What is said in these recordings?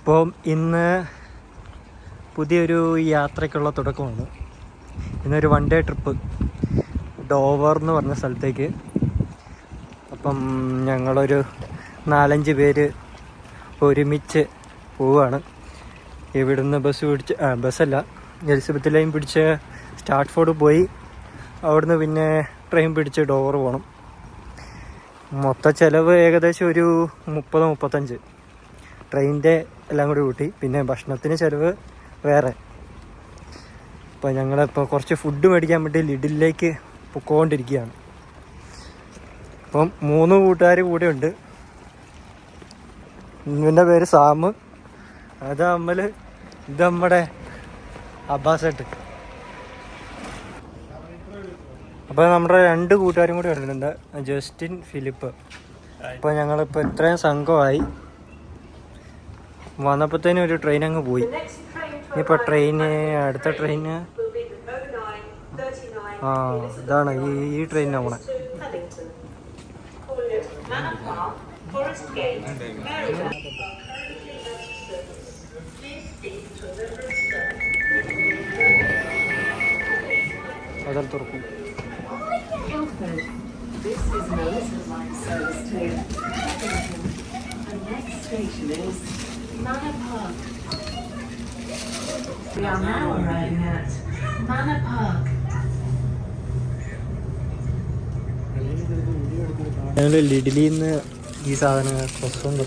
അപ്പം ഇന്ന് പുതിയൊരു യാത്രയ്ക്കുള്ള തുടക്കമാണ്. ഇന്നൊരു 1 ഡേ ട്രിപ്പ് ഡോവർ എന്ന് പറഞ്ഞ സ്ഥലത്തേക്ക്. അപ്പം ഞങ്ങളൊരു 4-5 പേര് ഒരുമിച്ച് പോവുകയാണ്. ഇവിടുന്ന് ബസ്സല്ല എലിസബത്ത് ലൈൻ പിടിച്ച് സ്റ്റാർട്ട്ഫോർഡ് പോയി അവിടുന്ന് പിന്നെ ട്രെയിൻ പിടിച്ച് ഡോവർ പോകണം. മൊത്ത ചിലവ് ഏകദേശം ഒരു 30-35. ട്രെയിനിൻ്റെ എല്ലാം കൂടി കൂട്ടി, പിന്നെ ഭക്ഷണത്തിന് ചിലവ് വേറെ. അപ്പോൾ ഞങ്ങളിപ്പോൾ കുറച്ച് ഫുഡ് മേടിക്കാൻ വേണ്ടി ലിഡിലേക്ക് പൊക്കോണ്ടിരിക്കുകയാണ്. അപ്പം 3 കൂട്ടുകാർ കൂടെ ഉണ്ട്. ഇവൻ്റെ പേര് സാം, അത് അമ്മൽ, ഇത് നമ്മുടെ അബ്ബാസേട്ട്. അപ്പോൾ നമ്മുടെ 2 കൂട്ടുകാരും കൂടി വരുന്നുണ്ട്, ജസ്റ്റിൻ, ഫിലിപ്പ്. അപ്പോൾ ഞങ്ങളിപ്പോൾ ഇത്രയും സംഘമായി. വന്നപ്പോഴത്തേനും ഒരു ട്രെയിൻ അങ്ങ് പോയി. ഇനിയിപ്പോൾ അടുത്ത ട്രെയിന് ഇതാണ് ഈ ട്രെയിനാണ് പോണേ. അതിൽ തുറക്കും. This is an Elizabeth line service to Paddington. The next station is Manor Park. We are now arriving at Manor Park. ഞങ്ങൾ ലിഡിലിയിൽ നിന്ന് ഈ സാധനങ്ങളൊക്കെ ഉണ്ട്.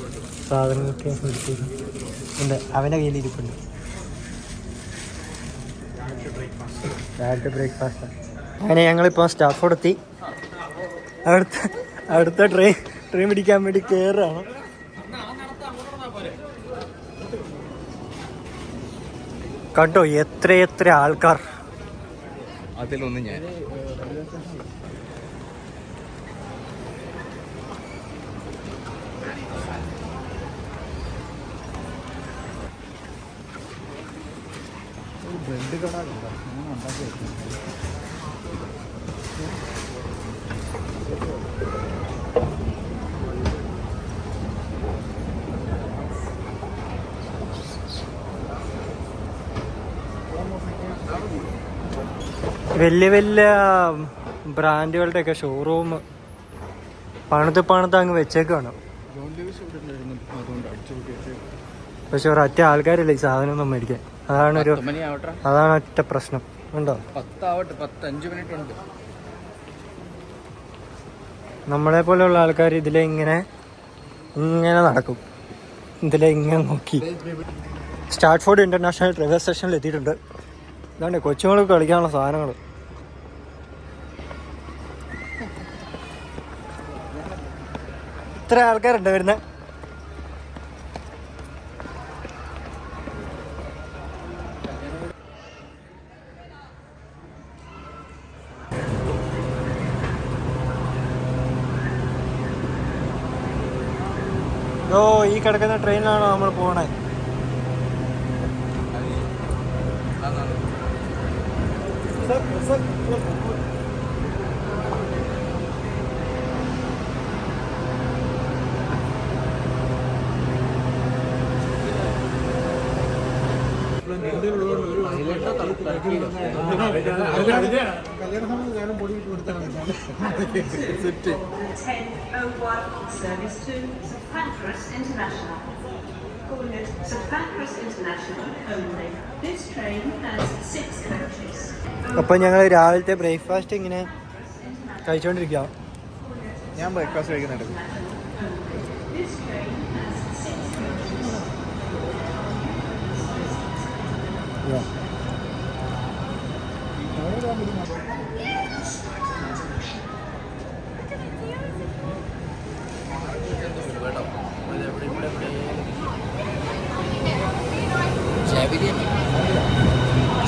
അവൻ്റെ കയ്യിൽ ഇരിപ്പുണ്ട്. രാവിലത്തെ ബ്രേക്ക്ഫാസ്റ്റ്. അങ്ങനെ ഞങ്ങളിപ്പോൾ സ്റ്റാർട്ട്ഫോർഡ് എത്തി. അടുത്ത ട്രെയിൻ പിടിക്കാൻ വേണ്ടി കയറുകയാണ്. കണ്ടോ എത്ര ആൾക്കാർ. അതിലൊന്ന് ഞാൻ ബ്രെഡ് കട ഉണ്ടാക്കി വലിയ ബ്രാൻഡുകളുടെയൊക്കെ ഷോറൂം പണിത് അങ്ങ് വെച്ചേക്കാണ്. പക്ഷെ ഒരൊറ്റ ആൾക്കാരില്ല ഈ സാധനം ഒന്നും മേടിക്കാൻ. അതാണ് ഒറ്റ പ്രശ്നം. ഉണ്ടോ? നമ്മളെ പോലെയുള്ള ആൾക്കാർ ഇങ്ങനെ നടക്കും, ഇങ്ങനെ നോക്കി. സ്റ്റാർട്ട്ഫോർഡ് ഇന്റർനാഷണൽ റെയിൽവേ സ്റ്റേഷനിൽ എത്തിയിട്ടുണ്ട്. ഇതാണ്ട് കൊച്ചുങ്ങൾക്ക് കളിക്കാനുള്ള സാധനങ്ങൾ. ഇത്ര ആൾക്കാരുണ്ട് വരുന്നത്. ഈ കിടക്കുന്ന ട്രെയിനിലാണോ നമ്മൾ പോകണേ? Service to St Pancras International. Calling it St Pancras International only. This train has 6 coaches. അപ്പം ഞങ്ങൾ രാവിലത്തെ ബ്രേക്ക്ഫാസ്റ്റ് ഇങ്ങനെ കഴിച്ചുകൊണ്ടിരിക്കുക. ഞാൻ ബ്രേക്ക്ഫാസ്റ്റ് കഴിക്കുന്നുണ്ട്.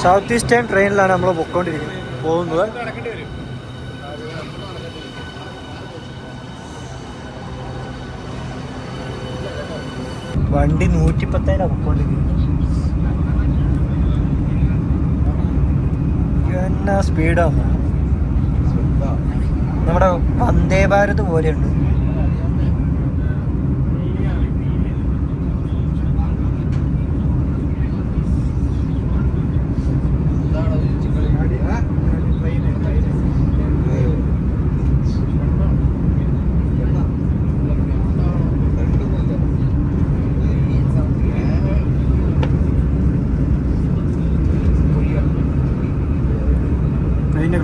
സൗത്ത് ഈസ്റ്റേൺ ട്രെയിനിലാണ് നമ്മൾ പോകുന്നത്. വണ്ടി 110 പൊക്കോണ്ടിരിക്കുന്നത്. എന്നാ സ്പീഡാണ്. നമ്മുടെ വന്ദേ ഭാരത് പോലെയുണ്ട്.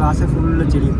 ഗ്ലാസ് ഫുള്ള് ചെടിയും.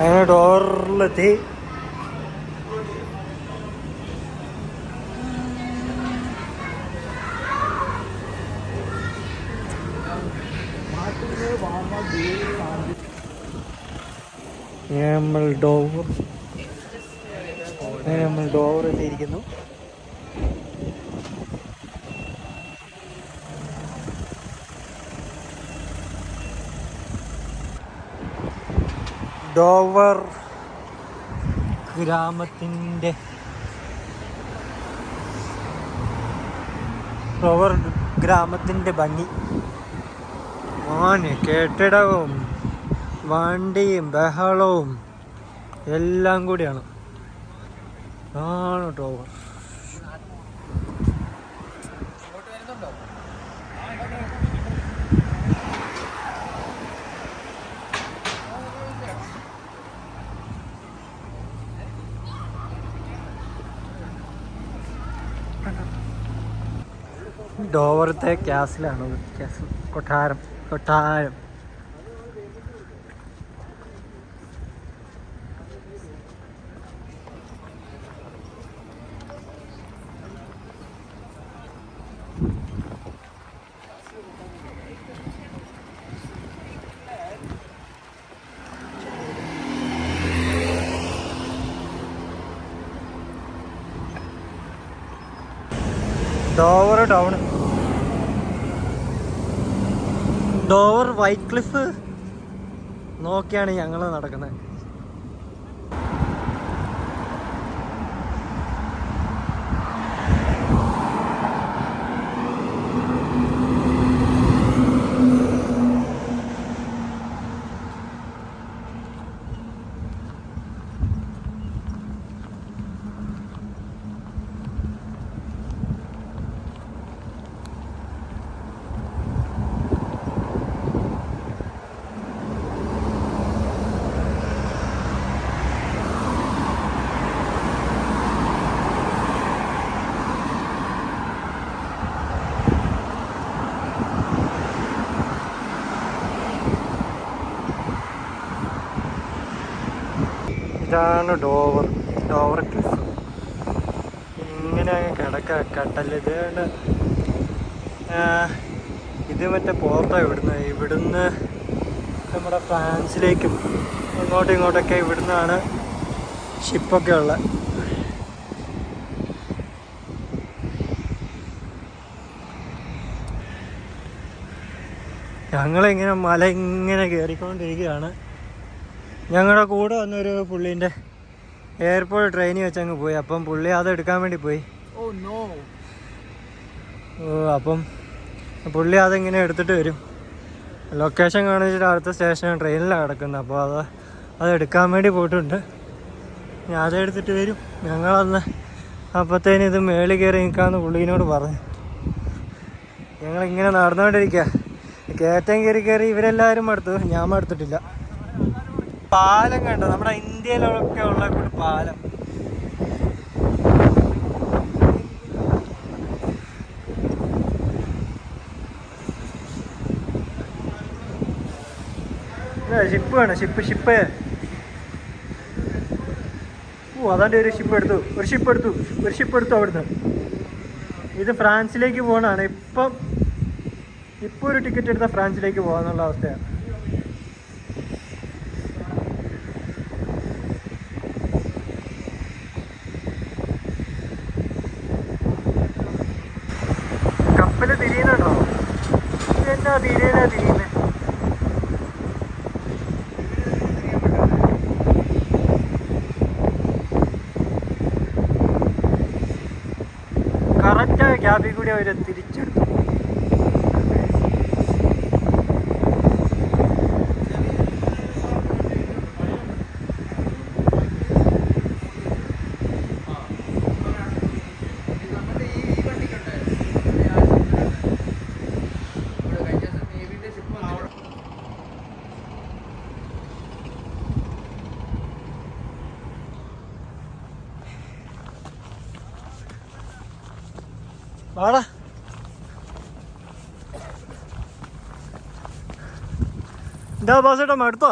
അങ്ങനെ ഡോറിലെത്തി. നമ്മൾ ഡോർ എത്തിയിരിക്കുന്നു. ഡോവർ ഗ്രാമത്തിൻ്റെ ഭംഗി. കെട്ടിടവും വണ്ടിയും ബഹളവും എല്ലാം കൂടിയാണ് ഡോവർ. ഡോവറത്തെ ക്യാസിലാണ്. കൊട്ടാരം. Dover town. Dover white cliff നോക്കിയാണ് ഞങ്ങൾ നടക്കുന്നത്. ഇതാണ് ഡോവർ ക്ലിഫ്. ഇങ്ങനെ കടല്. ഇത് മറ്റേ പോർട്ടാണ്. ഇവിടുന്ന് നമ്മുടെ ഫ്രാൻസിലേക്കും ഇങ്ങോട്ടൊക്കെ ഇവിടുന്നാണ് ഷിപ്പൊക്കെ ഉള്ളത്. ഞങ്ങളിങ്ങനെ മല ഇങ്ങനെ കയറിക്കൊണ്ടിരിക്കുകയാണ്. ഞങ്ങളുടെ കൂടെ വന്നൊരു പുള്ളീൻ്റെ എയർപോർട്ട് ട്രെയിനിൽ വെച്ച് അങ്ങ് പോയി. അപ്പം പുള്ളി അത് എടുക്കാൻ വേണ്ടി പോയി. അപ്പം പുള്ളി അതിങ്ങനെ എടുത്തിട്ട് വരും. ലൊക്കേഷൻ കാണിച്ചിട്ട് അടുത്ത സ്റ്റേഷൻ ട്രെയിനിലാണ് കിടക്കുന്നത്. അപ്പോൾ അത് എടുക്കാൻ വേണ്ടി പോയിട്ടുണ്ട്. ഞാൻ അതെടുത്തിട്ട് വരും. ഞങ്ങളന്ന് അപ്പോഴത്തേന് ഇത് മേളിൽ കയറി നിൽക്കാമെന്ന് പുള്ളീനോട് പറഞ്ഞു. ഞങ്ങളിങ്ങനെ നടന്നുകൊണ്ടിരിക്കുക. കയറ്റം കയറി ഇവരെല്ലാവരും മടുത്തു. ഞാൻ മടുത്തിട്ടില്ല. പാലം കണ്ടോ? നമ്മുടെ ഇന്ത്യയിലൊക്കെ ഉള്ള ഒരു പാലം. ഷിപ്പ് വേണം. ഷിപ്പ്. അതാണ്ട് ഒരു ഷിപ്പ് എടുത്തു അവിടുന്ന്. ഇത് ഫ്രാൻസിലേക്ക് പോകണതാണ്. ഇപ്പം ഒരു ടിക്കറ്റ് എടുത്താൽ ഫ്രാൻസിലേക്ക് പോകാന്നുള്ള അവസ്ഥയാണ്. കപ്പല് തിരിയുന്നുണ്ടോ? എന്നാ തിരിയുന്നേ. വണ്ടി അവര് തിരിച്ചെടുത്തു. വാടാ, എന്താ ബാസേട്ടാ മടുത്തോ?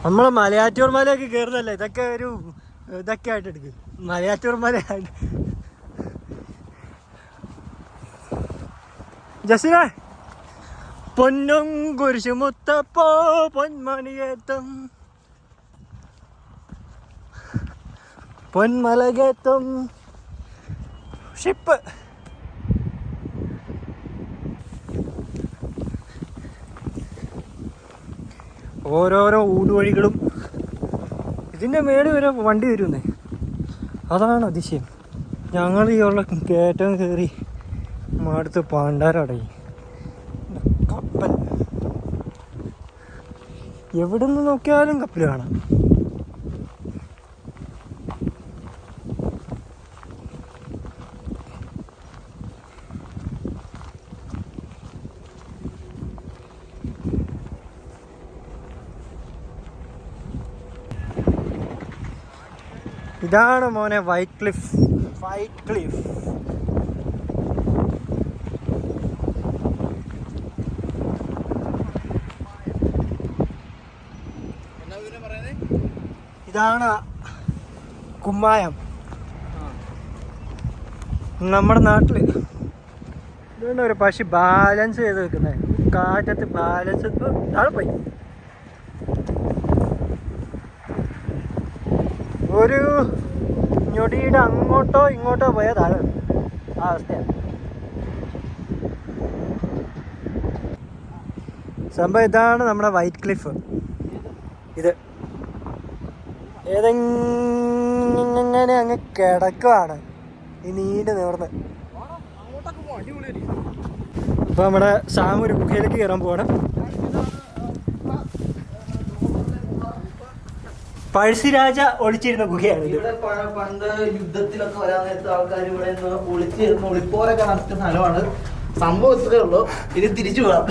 നമ്മള് മലയാറ്റൂർ മലയൊക്കെ കയറുന്നല്ലേ, ഇതൊക്കെ ഒരു ഇതൊക്കെ ആയിട്ട് എടുക്കും. മലയാറ്റൂർ മലയായിട്ട് ജസിനെ പൊന്നും കുരിശു മുത്തപ്പോ പൊന്മണിയേത്തം പൊന്മലകേത്തം ഷിപ്പ്. ഓരോരോ ഊടുവഴികളും ഇതിൻ്റെ മേളിൽ വരെ വണ്ടി വരുന്നേ, അതാണ് അതിശയം. ഞങ്ങൾ ഈ ഉള്ള കയറ്റം കയറി അടുത്ത് പാണ്ടാരടങ്ങി. കപ്പൽ എവിടെ നിന്ന് നോക്കിയാലും കപ്പൽ കാണാം. ഇതാണ് മോനെ വൈറ്റ് ക്ലിഫ്. വൈറ്റ് ക്ലിഫ് ഇതാണ് കുമ്മായം. നമ്മുടെ നാട്ടില് ഇതുകൊണ്ട് ഒരു പക്ഷി ബാലൻസ് ചെയ്ത് വെക്കുന്നത്, കാറ്റത്ത് ബാലൻസ് താഴെ പോയി. ഒരു ഞൊടിയുടെ അങ്ങോട്ടോ ഇങ്ങോട്ടോ പോയാൽ താഴെ ആ അവസ്ഥയാണ് സംഭവം. ഇതാണ് നമ്മുടെ വൈറ്റ് ക്ലിഫ്. ഇത് ഏതെങ്ങനെ അങ്ങ് കിടക്കുവാണ് ഈ നീണ്ട് നിവർന്ന്. അപ്പൊ നമ്മുടെ സാമു ഒരു ഗുഹയിലേക്ക് കയറാൻ പോവാണ്. പഴശ്ശിരാജ ഒളിച്ചിരുന്ന ഗുഹയാണ് ഇത്. പണ്ട് യുദ്ധത്തിലൊക്കെ വരാൻ നേരത്തെ ആൾക്കാർ ഇവിടെ ഒളിച്ചിരുന്ന ഒളിപ്പോരൊക്കെ നടത്തുന്ന സ്ഥലമാണ്. സംഭവം ഇത്രേ ഉള്ളൂ. ഇനി തിരിച്ചു പോകാം.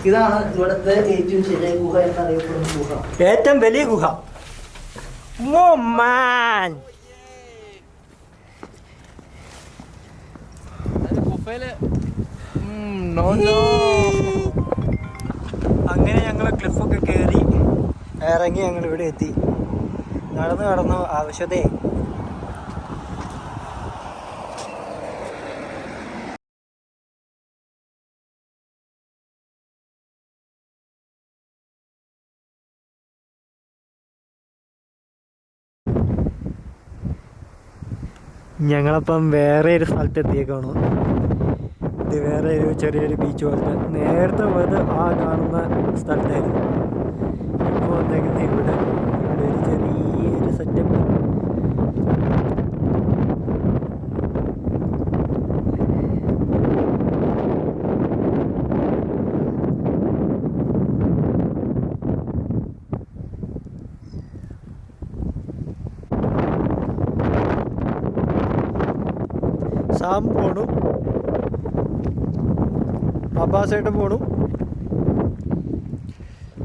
ഇതാണ് ഇവിടുത്തെ ഏറ്റവും ചെറിയ ഗുഹ എന്നറിയപ്പെടുന്ന ഗുഹ, ഏറ്റവും വലിയ ഗുഹ. അങ്ങനെ ഞങ്ങൾ ക്ലിഫൊക്കെ കയറി ഇറങ്ങി ഞങ്ങൾ ഇവിടെ എത്തി. നടന്നു ആവശ്യതേ. ഞങ്ങളപ്പം വേറെ ഒരു സ്ഥലത്ത് എത്തിയേക്കാണോ. ഇത് വേറെ ഒരു ചെറിയൊരു ബീച്ച് പോലത്തെ. നേരത്തെ പോയത് ആ കാണുന്ന സ്ഥലത്തായിരുന്നു. ഇപ്പോൾ വന്നേക്കുന്നത് ഇവിടെ ഒരു ചെറിയൊരു സെറ്റപ്പ്. സാം പോണു, അബ്ബാസേട്ടൻ പോണു,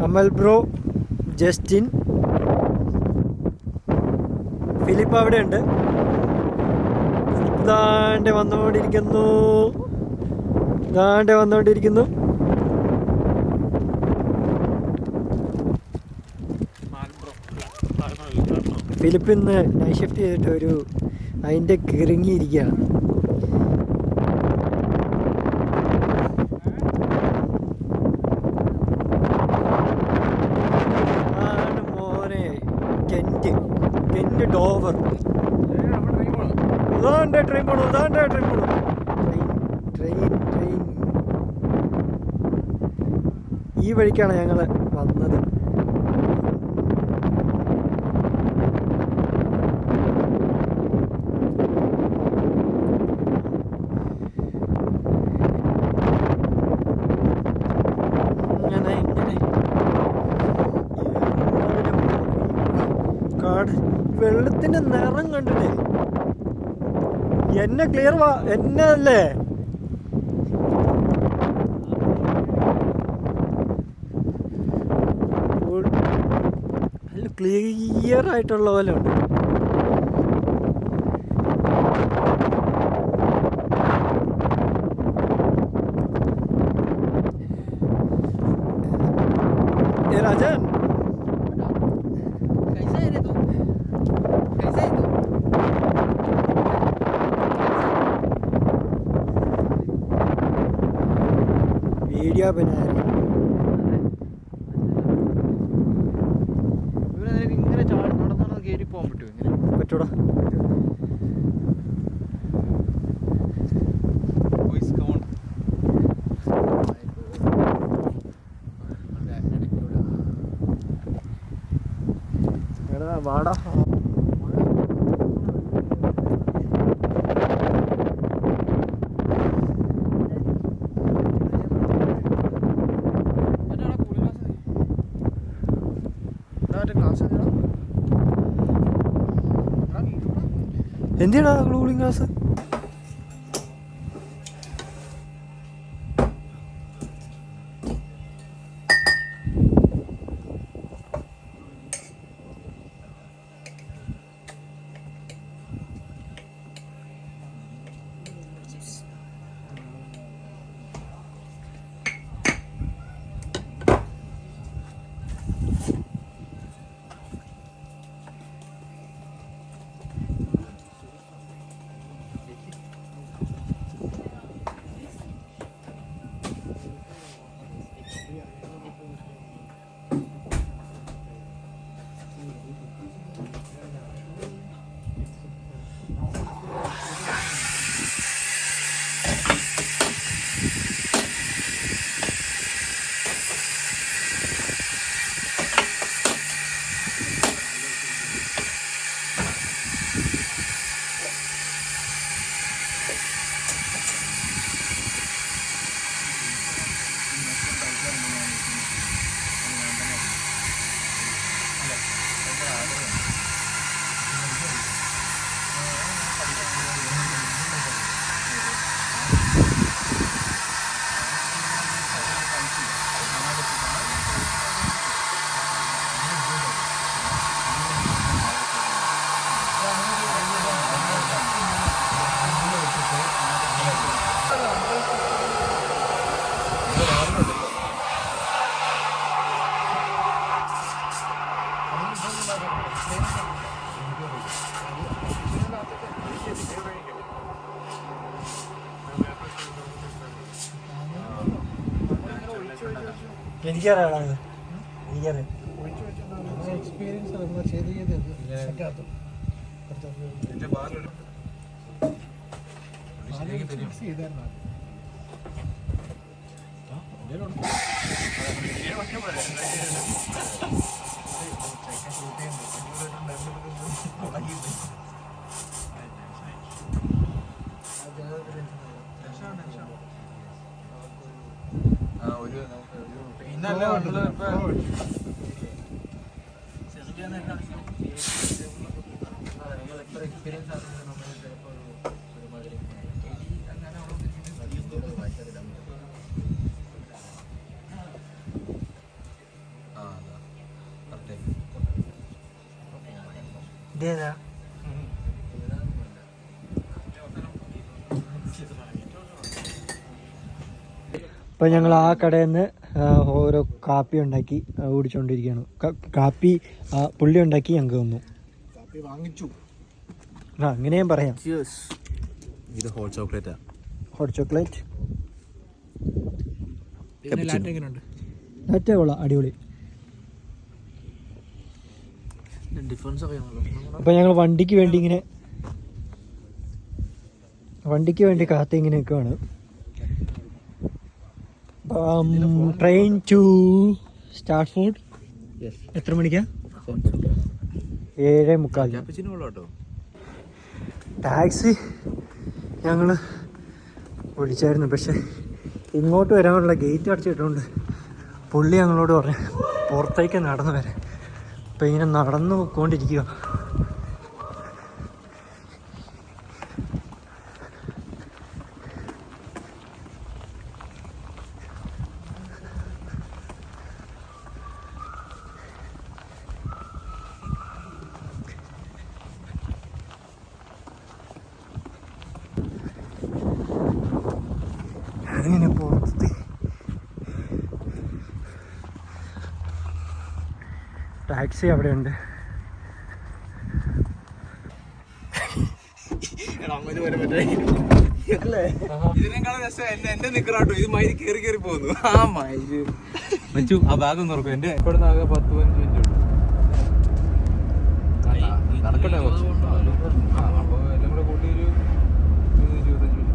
അമൽ ബ്രോ, ജസ്റ്റിൻ, ഫിലിപ്പ് അവിടെ ഉണ്ട്. ദാണ്ടെ വന്നുകൊണ്ടിരിക്കുന്നു. ഫിലിപ്പ് ഇന്ന് നൈറ്റ് ഷിഫ്റ്റ് ചെയ്തിട്ട് ഒരു അതിൻ്റെ കിറങ്ങിയിരിക്കുകയാണ്. Kent Dover. ട്രെയിൻ പോണു. ഈ വഴിക്കാണ് ഞങ്ങൾ വന്നത്. വെള്ളത്തിന്റെ നിറം കണ്ടിട്ടേ എന്നെ ക്ലിയർ എന്നെ അല്ലേ ക്ലിയർ ആയിട്ടുള്ള പോലെ ഉണ്ട്. രാജൻ വീഡിയോ ബനാ ഇങ്ങനെ ചാടി നടന്നാണ് കയറി പോകാൻ പറ്റുമോ? ഇങ്ങനെ പറ്റൂടാ. വാടാ എന്തിനാ കൂളിംഗ് ഗ്ലാസ്? എനിക്കറിയാം എനിക്കറിയാം എക്സ്പീരിയൻസ് ഇതേതാ? ഇപ്പം ഞങ്ങൾ ആ കടയിൽ നിന്ന് ഓരോ കാപ്പി ഉണ്ടാക്കി കുടിച്ചുകൊണ്ടിരിക്കുകയാണ്. കാപ്പി പുള്ളി ഉണ്ടാക്കി ഞങ്ങൾക്ക് തന്നു. വാങ്ങിച്ചു. അങ്ങനെയും പറയാം. ഇത് ഹോട്ട് ചോക്ലേറ്റാ. ഹോട്ട് ചോക്ലേറ്റ് ലാറ്റ കൊള്ളാം, അടിപൊളി. അപ്പം ഞങ്ങൾ വണ്ടിക്ക് വേണ്ടി കാത്ത് ഇങ്ങനെ നിൽക്കുവാണ്. ട്രെയിൻ ടു സ്റ്റാർട്ട്ഫോർഡ് എത്ര മണിക്കാ? 7:45. ടാക്സി ഞങ്ങൾ വിളിച്ചായിരുന്നു, പക്ഷെ ഇങ്ങോട്ട് വരാനുള്ള ഗേറ്റ് അടച്ചിട്ടുണ്ട്. പുള്ളി ഞങ്ങളോട് പറഞ്ഞു പുറത്തേക്ക് നടന്നു വരാൻ. അപ്പം ഇങ്ങനെ നടന്നു പോയിക്കൊണ്ടിരിക്കുക. അങ്ങനെ പുറത്ത് ടാക്സി അവിടെ ഉണ്ട്. ഇതിനേക്കാളും രസം എന്റെ നിക്കറാട്ടോ. ഇത് മൈര് കേറി കേറി പോകുന്നു. ആ മൈര് മച്ചു ആ ബാഗ് ഒന്ന് തുറക്കും. എന്റെ ഇവിടുന്ന് ആകെ 10-15 മിനിറ്റ് ഉണ്ട്. നടക്കട്ടെ കുറച്ച്. അപ്പൊ എല്ലാം കൂടെ കൂട്ടി ഒരു 25 മിനിറ്റ്.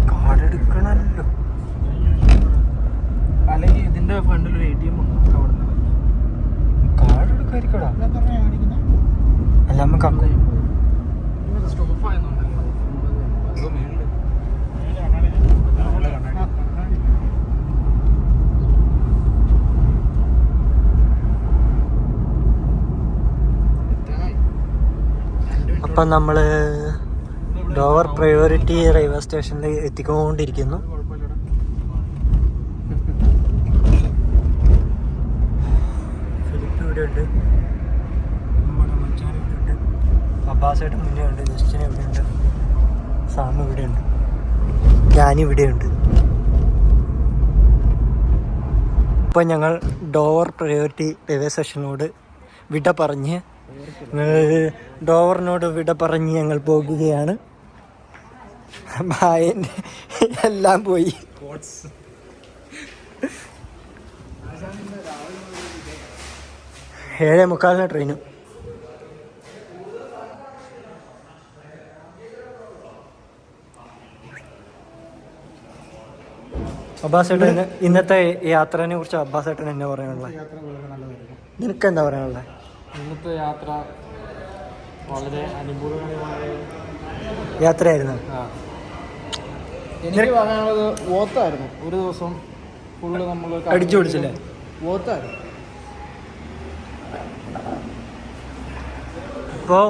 കാർഡ് എടുക്കണല്ലോ. അല്ലെങ്കിൽ ഇതിന്റെ ഫണ്ടിൽ ഒരു ATM കാർഡ് എടുക്കാതിരിക്കടാ. അല്ല നമുക്ക് അപ്പം നമ്മള് ഡോവർ പ്രയോറിറ്റി റെയിൽവേ സ്റ്റേഷനിൽ എത്തിക്കൊണ്ടിരിക്കുന്നു. ഫിലിപ്പ് ഇവിടെ ഉണ്ട്, നമ്മുടെ മച്ചാൻ ഇവിടെ ഉണ്ട്, അബ്ബാസേട്ടൻ മുന്നേ ഉണ്ട്, ജസ്റ്റിൻ ഇവിടെ ഉണ്ട്, സാം ഇവിടെ ഉണ്ട്, ഞാനിവിടെ ഉണ്ട്. ഇപ്പം ഞങ്ങൾ ഡോവർ പ്രയോറിറ്റി റെയിൽവേ സ്റ്റേഷനോട് വിട പറഞ്ഞ് ഡോവറിനോട് വിട പറഞ്ഞ് ഞങ്ങൾ പോകുകയാണ്. ഭായൻ്റെ എല്ലാം പോയി. 7:45 ട്രെയിന്. അബ്ബാസേട്ടൻ ഇന്നത്തെ യാത്രനെ കുറിച്ച് അബ്ബാസേട്ടൻ എന്നാ പറയാനുള്ളത്? നിനക്ക് എന്താ പറയാനുള്ളത്? ഇന്നത്തെ യാത്ര വളരെ അനുഭവമായ യാത്രയായിരുന്നു. എനിക്ക് പറയാനുള്ളത് വോത്തായിരുന്നു. ഒരു ദിവസം ഫുള്ള് നമ്മൾ അടിച്ചു പിടിച്ചില്ലേ? വോത്തായിരുന്നു. ഇപ്പോൾ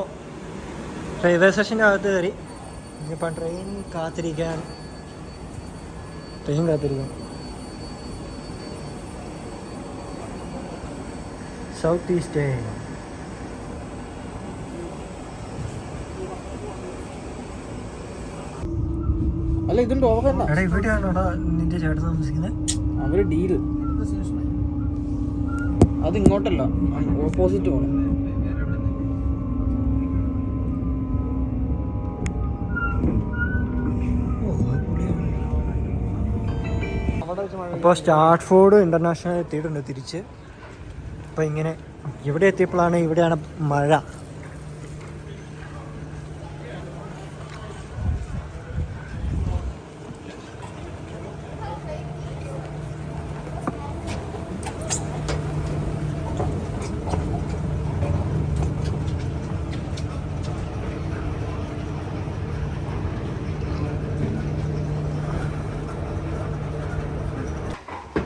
റെയിൽവേ സ്റ്റേഷൻ്റെ അകത്ത് കയറി. ഇനിയിപ്പം ട്രെയിൻ കാത്തിരിക്കാൻ സൗത്ത് ഈസ്റ്റ്. അല്ല ഇതും ഡോവറല്ല. എടാ ഇവിടെയാണോടാ നിന്റെ ചേട്ടൻ താമസിക്കുന്നത്? അവര് ഡീല് അത് ഇങ്ങോട്ടല്ല, ഓപ്പോസിറ്റ് പോകണം. അപ്പോൾ സ്റ്റാർട്ട്ഫോർഡ് ഇൻ്റർനാഷണൽ എത്തിയിട്ടുണ്ട് തിരിച്ച്. അപ്പോൾ ഇങ്ങനെ ഇവിടെ എത്തിയപ്പോഴാണ് ഇവിടെയാണ് മഴ.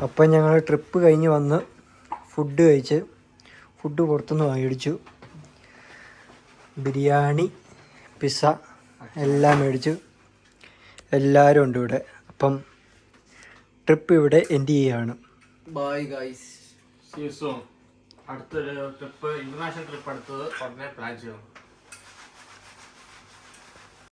അപ്പം ഞങ്ങൾ ട്രിപ്പ് കഴിഞ്ഞ് വന്ന് ഫുഡ് കഴിച്ച്, ഫുഡ് പുറത്തുനിന്ന് മേടിച്ചു. ബിരിയാണി, പിസ്സ എല്ലാം മേടിച്ചു. എല്ലാവരും ഉണ്ട് ഇവിടെ. അപ്പം ട്രിപ്പ് ഇവിടെ എൻഡ് ചെയ്യുകയാണ്. Bye guys, see you soon. അടുത്തൊരു ട്രിപ്പ്, ഇന്റർനാഷണൽ ട്രിപ്പ് അടുത്തത് ഉടനെ പ്ലാൻ ചെയ്യണം.